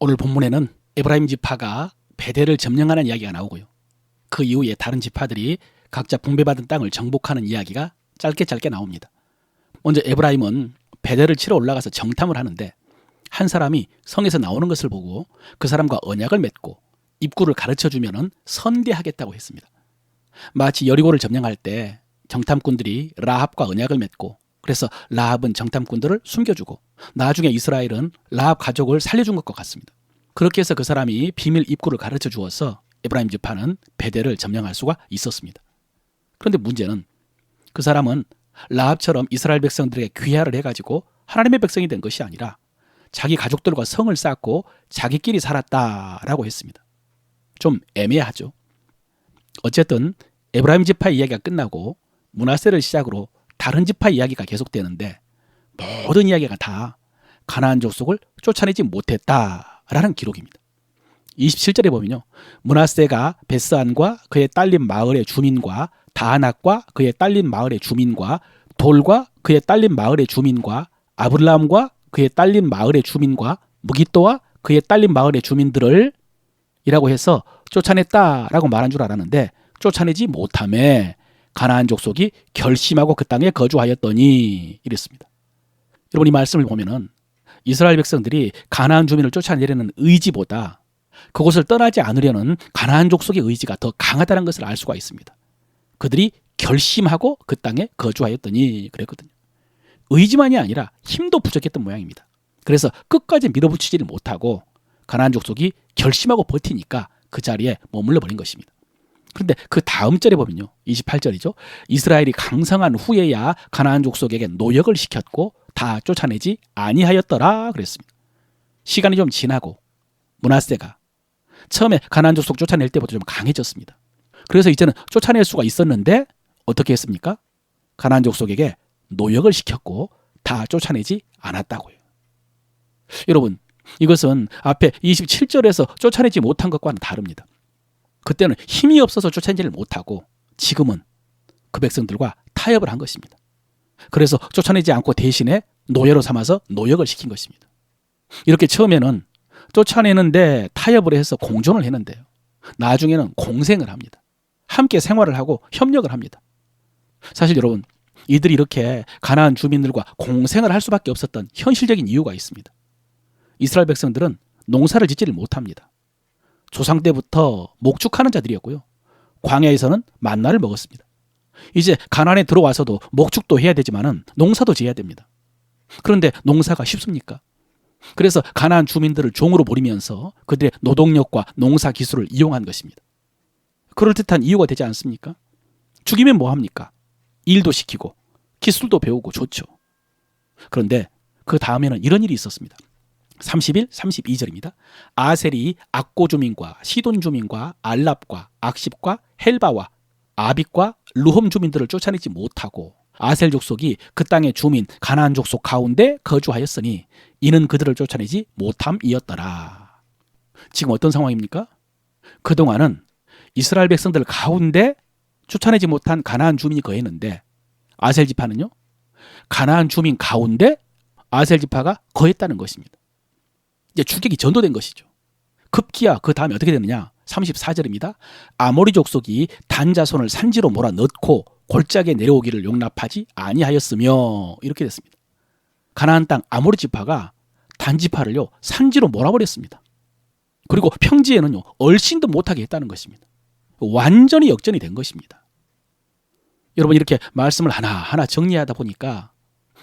오늘 본문에는 에브라임 지파가 베델을 점령하는 이야기가 나오고요. 그 이후에 다른 지파들이 각자 분배받은 땅을 정복하는 이야기가 짧게 나옵니다. 먼저 에브라임은 베델을 치러 올라가서 정탐을 하는데 한 사람이 성에서 나오는 것을 보고 그 사람과 언약을 맺고 입구를 가르쳐주면 선대하겠다고 했습니다. 마치 여리고를 점령할 때 정탐꾼들이 라합과 언약을 맺고 그래서 라합은 정탐꾼들을 숨겨주고 나중에 이스라엘은 라합 가족을 살려준 것과 같습니다. 그렇게 해서 그 사람이 비밀 입구를 가르쳐 주어서 에브라임 지파는 베델을 점령할 수가 있었습니다. 그런데 문제는 그 사람은 라합처럼 이스라엘 백성들에게 귀화를 해가지고 하나님의 백성이 된 것이 아니라 자기 가족들과 성을 쌓고 자기끼리 살았다라고 했습니다. 좀 애매하죠. 어쨌든 에브라임 지파 이야기가 끝나고 므낫세를 시작으로 다른 지파 이야기가 계속되는데 모든 이야기가 다 가나안 족속을 쫓아내지 못했다라는 기록입니다. 27절에 보면요. 므낫세가 베스안과 그의 딸린 마을의 주민과 다낙과 그의 딸린 마을의 주민과 돌과 그의 딸린 마을의 주민과 아블람과 그의 딸린 마을의 주민과 무기또와 그의 딸린 마을의 주민들을 이라고 해서 쫓아냈다라고 말한 줄 알았는데 쫓아내지 못하며 가나안 족속이 결심하고 그 땅에 거주하였더니 이랬습니다. 여러분 이 말씀을 보면은 이스라엘 백성들이 가나안 주민을 쫓아내려는 의지보다 그곳을 떠나지 않으려는 가나안 족속의 의지가 더 강하다는 것을 알 수가 있습니다. 그들이 결심하고 그 땅에 거주하였더니 그랬거든요. 의지만이 아니라 힘도 부족했던 모양입니다. 그래서 끝까지 밀어붙이지를 못하고 가나안 족속이 결심하고 버티니까 그 자리에 머물러 버린 것입니다. 그런데 그 다음 절에 보면요. 28절이죠. 이스라엘이 강성한 후에야 가나안 족속에게 노역을 시켰고 다 쫓아내지 아니하였더라 그랬습니다. 시간이 좀 지나고 므낫세가 처음에 가나안 족속 쫓아낼 때보다 좀 강해졌습니다. 그래서 이제는 쫓아낼 수가 있었는데 어떻게 했습니까? 가나안 족속에게 노역을 시켰고 다 쫓아내지 않았다고요. 여러분 이것은 앞에 27절에서 쫓아내지 못한 것과는 다릅니다. 그때는 힘이 없어서 쫓아내지를 못하고 지금은 그 백성들과 타협을 한 것입니다. 그래서 쫓아내지 않고 대신에 노예로 삼아서 노역을 시킨 것입니다. 이렇게 처음에는 쫓아내는데 타협을 해서 공존을 했는데요. 나중에는 공생을 합니다. 함께 생활을 하고 협력을 합니다. 사실 여러분 이들이 이렇게 가나안 주민들과 공생을 할 수밖에 없었던 현실적인 이유가 있습니다. 이스라엘 백성들은 농사를 짓지를 못합니다. 조상 때부터 목축하는 자들이었고요. 광야에서는 만나를 먹었습니다. 이제 가나안에 들어와서도 목축도 해야 되지만은 농사도 지어야 됩니다. 그런데 농사가 쉽습니까? 그래서 가나안 주민들을 종으로 부리면서 그들의 노동력과 농사 기술을 이용한 것입니다. 그럴듯한 이유가 되지 않습니까? 죽이면 뭐합니까? 일도 시키고 기술도 배우고 좋죠. 그런데 그 다음에는 이런 일이 있었습니다. 30일, 32절입니다. 아셀이 악고 주민과 시돈 주민과 알랍과 악십과 헬바와 아빅과 루홈 주민들을 쫓아내지 못하고 아셀 족속이 그 땅의 주민 가나안 족속 가운데 거주하였으니 이는 그들을 쫓아내지 못함이었더라. 지금 어떤 상황입니까? 그동안은 이스라엘 백성들 가운데 쫓아내지 못한 가나안 주민이 거했는데 아셀 지파는요. 가나안 주민 가운데 아셀 지파가 거했다는 것입니다. 이제 추격이 전도된 것이죠. 급기야 그 다음에 어떻게 되느냐? 34절입니다. 아모리 족속이 단 자손을 산지로 몰아 넣고 골짜기에 내려오기를 용납하지 아니하였으며 이렇게 됐습니다. 가나안 땅 아모리 지파가 단 지파를요 산지로 몰아버렸습니다. 그리고 평지에는요 얼씬도 못하게 했다는 것입니다. 완전히 역전이 된 것입니다. 여러분 이렇게 말씀을 하나하나 정리하다 보니까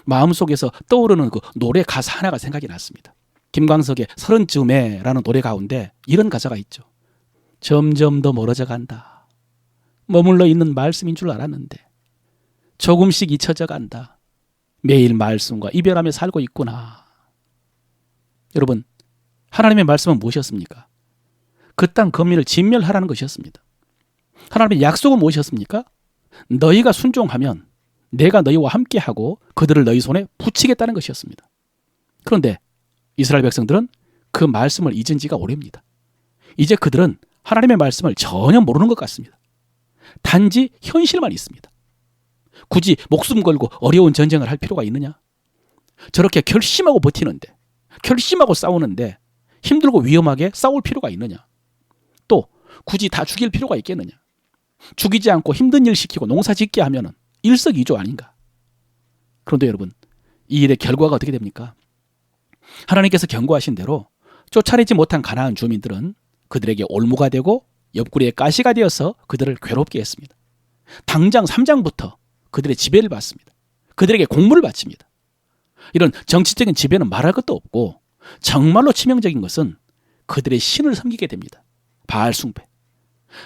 마음속에서 떠오르는 그 노래 가사 하나가 생각이 났습니다. 김광석의 서른쯤에라는 노래 가운데 이런 가사가 있죠. 점점 더 멀어져 간다. 머물러 있는 말씀인 줄 알았는데 조금씩 잊혀져 간다. 매일 말씀과 이별하며 살고 있구나. 여러분 하나님의 말씀은 무엇이었습니까? 그 땅 거민을 진멸하라는 것이었습니다. 하나님의 약속은 무엇이었습니까? 너희가 순종하면 내가 너희와 함께하고 그들을 너희 손에 붙이겠다는 것이었습니다. 그런데 이스라엘 백성들은 그 말씀을 잊은 지가 오래입니다. 이제 그들은 하나님의 말씀을 전혀 모르는 것 같습니다. 단지 현실만 있습니다. 굳이 목숨 걸고 어려운 전쟁을 할 필요가 있느냐? 저렇게 결심하고 버티는데 결심하고 싸우는데 힘들고 위험하게 싸울 필요가 있느냐? 또 굳이 다 죽일 필요가 있겠느냐? 죽이지 않고 힘든 일 시키고 농사 짓게 하면은 일석이조 아닌가? 그런데 여러분, 이 일의 결과가 어떻게 됩니까? 하나님께서 경고하신 대로 쫓아내지 못한 가나안 주민들은 그들에게 올무가 되고 옆구리에 가시가 되어서 그들을 괴롭게 했습니다. 당장 3장부터 그들의 지배를 받습니다. 그들에게 공물을 바칩니다. 이런 정치적인 지배는 말할 것도 없고 정말로 치명적인 것은 그들의 신을 섬기게 됩니다. 바알 숭배.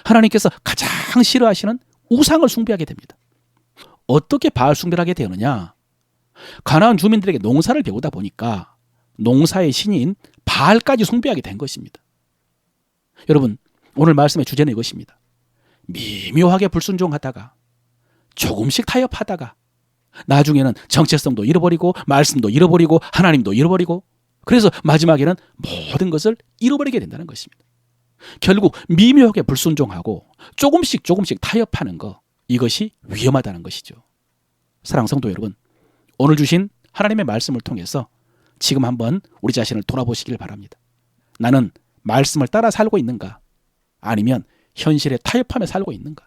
하나님께서 가장 싫어하시는 우상을 숭배하게 됩니다. 어떻게 바알 숭배를 하게 되느냐? 가나안 주민들에게 농사를 배우다 보니까 농사의 신인 바알까지 숭배하게 된 것입니다. 여러분, 오늘 말씀의 주제는 이것입니다. 미묘하게 불순종하다가 조금씩 타협하다가 나중에는 정체성도 잃어버리고 말씀도 잃어버리고 하나님도 잃어버리고 그래서 마지막에는 모든 것을 잃어버리게 된다는 것입니다. 결국 미묘하게 불순종하고 조금씩 타협하는 것, 이것이 위험하다는 것이죠. 사랑하는 성도 여러분, 오늘 주신 하나님의 말씀을 통해서 지금 한번 우리 자신을 돌아보시길 바랍니다. 나는 말씀을 따라 살고 있는가? 아니면 현실에 타협하며 살고 있는가?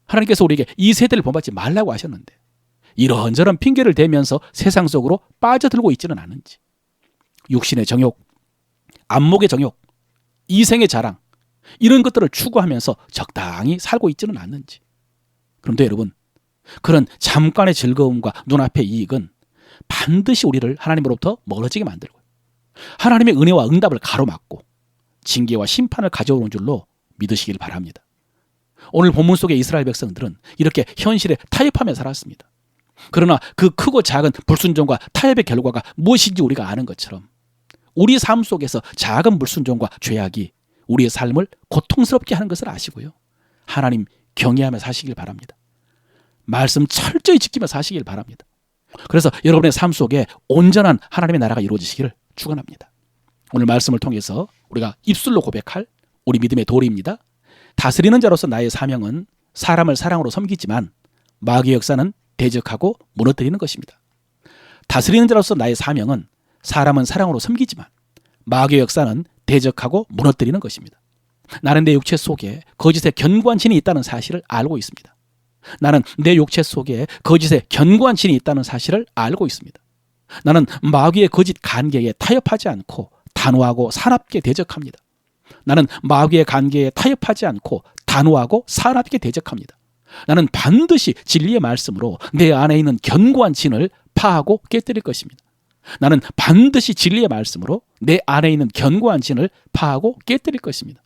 하나님께서 우리에게 이 세대를 본받지 말라고 하셨는데 이런저런 핑계를 대면서 세상 속으로 빠져들고 있지는 않은지, 육신의 정욕, 안목의 정욕, 이생의 자랑, 이런 것들을 추구하면서 적당히 살고 있지는 않는지. 그런데 여러분, 그런 잠깐의 즐거움과 눈앞의 이익은 반드시 우리를 하나님으로부터 멀어지게 만들고 하나님의 은혜와 응답을 가로막고 징계와 심판을 가져오는 줄로 믿으시길 바랍니다. 오늘 본문 속의 이스라엘 백성들은 이렇게 현실에 타협하며 살았습니다. 그러나 그 크고 작은 불순종과 타협의 결과가 무엇인지 우리가 아는 것처럼 우리 삶 속에서 작은 불순종과 죄악이 우리의 삶을 고통스럽게 하는 것을 아시고요. 하나님 경외하며 사시길 바랍니다. 말씀 철저히 지키며 사시길 바랍니다. 그래서 여러분의 삶 속에 온전한 하나님의 나라가 이루어지시기를 축원합니다. 오늘 말씀을 통해서 우리가 입술로 고백할 우리 믿음의 도리입니다. 다스리는 자로서 나의 사명은 사람을 사랑으로 섬기지만 마귀의 역사는 대적하고 무너뜨리는 것입니다. 다스리는 자로서 나의 사명은 사람은 사랑으로 섬기지만 마귀의 역사는 대적하고 무너뜨리는 것입니다. 나는 내 육체 속에 거짓의 견고한 진이 있다는 사실을 알고 있습니다. 나는 내 육체 속에 거짓의 견고한 진이 있다는 사실을 알고 있습니다. 나는 마귀의 거짓 관계에 타협하지 않고 단호하고 사납게 대적합니다. 나는 마귀의 관계에 타협하지 않고 단호하고 사납게 대적합니다. 나는 반드시 진리의 말씀으로 내 안에 있는 견고한 진을 파하고 깨뜨릴 것입니다. 나는 반드시 진리의 말씀으로 내 안에 있는 견고한 진을 파하고 깨뜨릴 것입니다.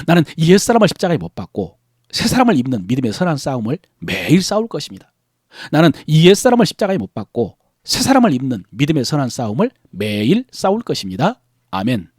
나는 옛사람을 십자가에 못 박고 새 사람을 입는 믿음의 선한 싸움을 매일 싸울 것입니다. 나는 옛사람을 십자가에 못 박고 새 사람을 입는 믿음의 선한 싸움을 매일 싸울 것입니다. 아멘.